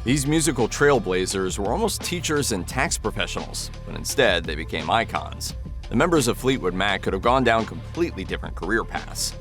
These musical trailblazers were almost teachers and tax professionals, but instead they became icons. The members of Fleetwood Mac could have gone down completely different career paths.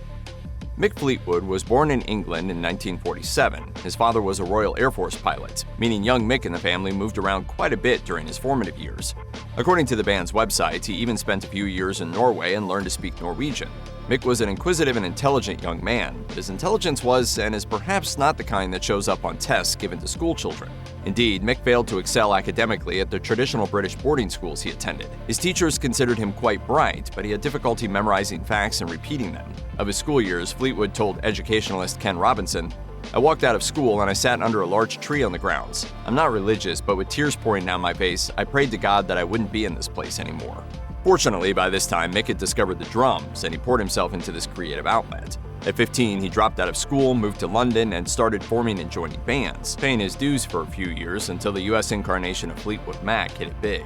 Mick Fleetwood was born in England in 1947. His father was a Royal Air Force pilot, meaning young Mick and the family moved around quite a bit during his formative years. According to the band's website, he even spent a few years in Norway and learned to speak Norwegian. Mick was an inquisitive and intelligent young man, but his intelligence was and is perhaps not the kind that shows up on tests given to school children. Indeed, Mick failed to excel academically at the traditional British boarding schools he attended. His teachers considered him quite bright, but he had difficulty memorizing facts and repeating them. Of his school years, Fleetwood told educationalist Ken Robinson, "I walked out of school and I sat under a large tree on the grounds. I'm not religious, but with tears pouring down my face, I prayed to God that I wouldn't be in this place anymore." Fortunately, by this time, Mick had discovered the drums, and he poured himself into this creative outlet. At 15, he dropped out of school, moved to London, and started forming and joining bands, paying his dues for a few years until the U.S. incarnation of Fleetwood Mac hit it big.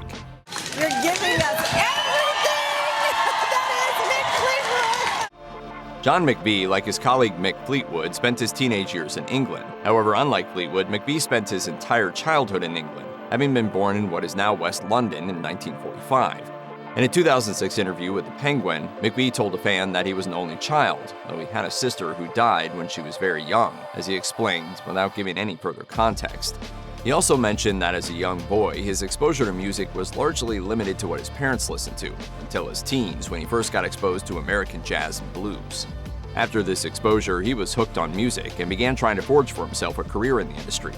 You're giving us everything! That is Mick Fleetwood! John McVie, like his colleague Mick Fleetwood, spent his teenage years in England. However, unlike Fleetwood, McVie spent his entire childhood in England, having been born in what is now West London in 1945. In a 2006 interview with The Penguin, McVie told a fan that he was an only child, though he had a sister who died when she was very young, as he explained, without giving any further context. He also mentioned that as a young boy, his exposure to music was largely limited to what his parents listened to, until his teens when he first got exposed to American jazz and blues. After this exposure, he was hooked on music and began trying to forge for himself a career in the industry.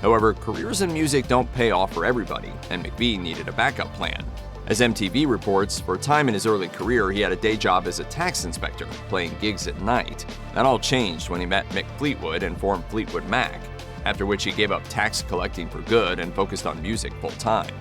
However, careers in music don't pay off for everybody, and McVie needed a backup plan. As MTV reports, for a time in his early career, he had a day job as a tax inspector, playing gigs at night. That all changed when he met Mick Fleetwood and formed Fleetwood Mac, after which he gave up tax collecting for good and focused on music full-time.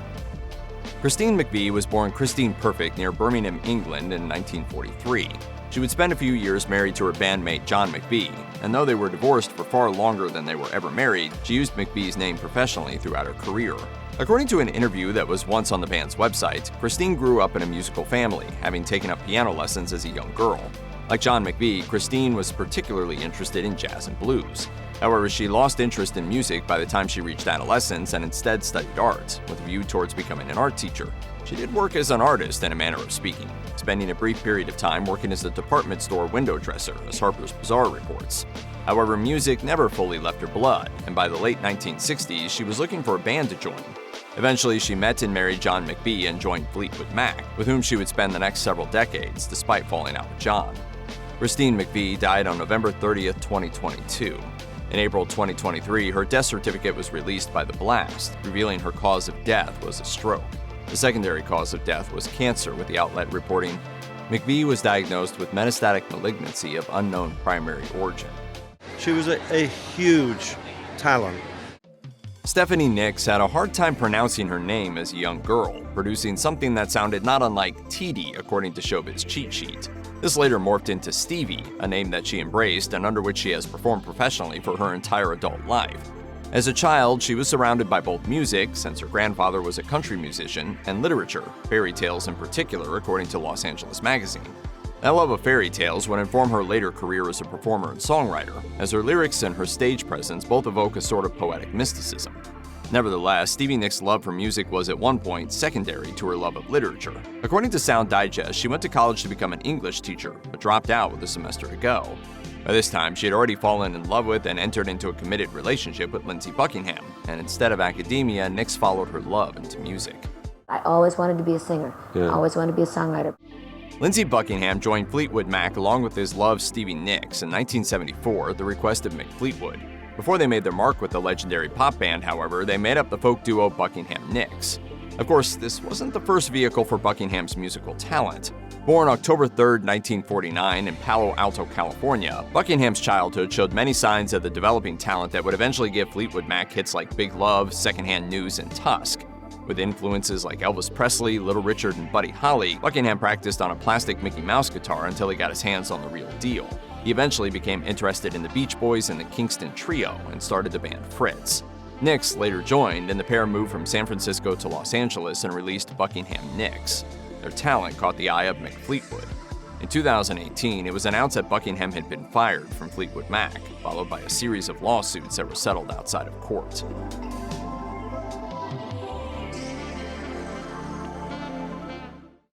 Christine McVie was born Christine Perfect near Birmingham, England in 1943. She would spend a few years married to her bandmate John McVie, and though they were divorced for far longer than they were ever married, she used McVie's name professionally throughout her career. According to an interview that was once on the band's website, Christine grew up in a musical family, having taken up piano lessons as a young girl. Like John McVie, Christine was particularly interested in jazz and blues. However, she lost interest in music by the time she reached adolescence and instead studied art, with a view towards becoming an art teacher. She did work as an artist in a manner of speaking, spending a brief period of time working as a department store window dresser, as Harper's Bazaar reports. However, music never fully left her blood, and by the late 1960s, she was looking for a band to join. Eventually, she met and married John McVie and joined Fleetwood Mac, with whom she would spend the next several decades, despite falling out with John. Christine McVie died on November 30th, 2022. In April 2023, her death certificate was released by The Blast, revealing her cause of death was a stroke. The secondary cause of death was cancer, with the outlet reporting, McVie was diagnosed with metastatic malignancy of unknown primary origin. She was a huge talent. Stevie Nicks had a hard time pronouncing her name as a young girl, producing something that sounded not unlike TD according to Showbiz Cheat Sheet. This later morphed into Stevie, a name that she embraced and under which she has performed professionally for her entire adult life. As a child, she was surrounded by both music, since her grandfather was a country musician, and literature, fairy tales in particular, according to Los Angeles Magazine. That love of fairy tales would inform her later career as a performer and songwriter, as her lyrics and her stage presence both evoke a sort of poetic mysticism. Nevertheless, Stevie Nicks' love for music was at one point secondary to her love of literature. According to Sound Digest, she went to college to become an English teacher, but dropped out with a semester to go. By this time, she had already fallen in love with and entered into a committed relationship with Lindsey Buckingham, and instead of academia, Nicks followed her love into music. I always wanted to be a singer. I always wanted to be a songwriter. Lindsey Buckingham joined Fleetwood Mac along with his love Stevie Nicks in 1974 at the request of Mick Fleetwood. Before they made their mark with the legendary pop band, however, they made up the folk duo Buckingham-Nicks. Of course, this wasn't the first vehicle for Buckingham's musical talent. Born October 3, 1949 in Palo Alto, California, Buckingham's childhood showed many signs of the developing talent that would eventually give Fleetwood Mac hits like Big Love, Secondhand News, and Tusk. With influences like Elvis Presley, Little Richard, and Buddy Holly, Buckingham practiced on a plastic Mickey Mouse guitar until he got his hands on the real deal. He eventually became interested in the Beach Boys and the Kingston Trio and started the band Fritz. Nicks later joined, and the pair moved from San Francisco to Los Angeles and released Buckingham-Nicks. Their talent caught the eye of Mick Fleetwood. In 2018, it was announced that Buckingham had been fired from Fleetwood Mac, followed by a series of lawsuits that were settled outside of court.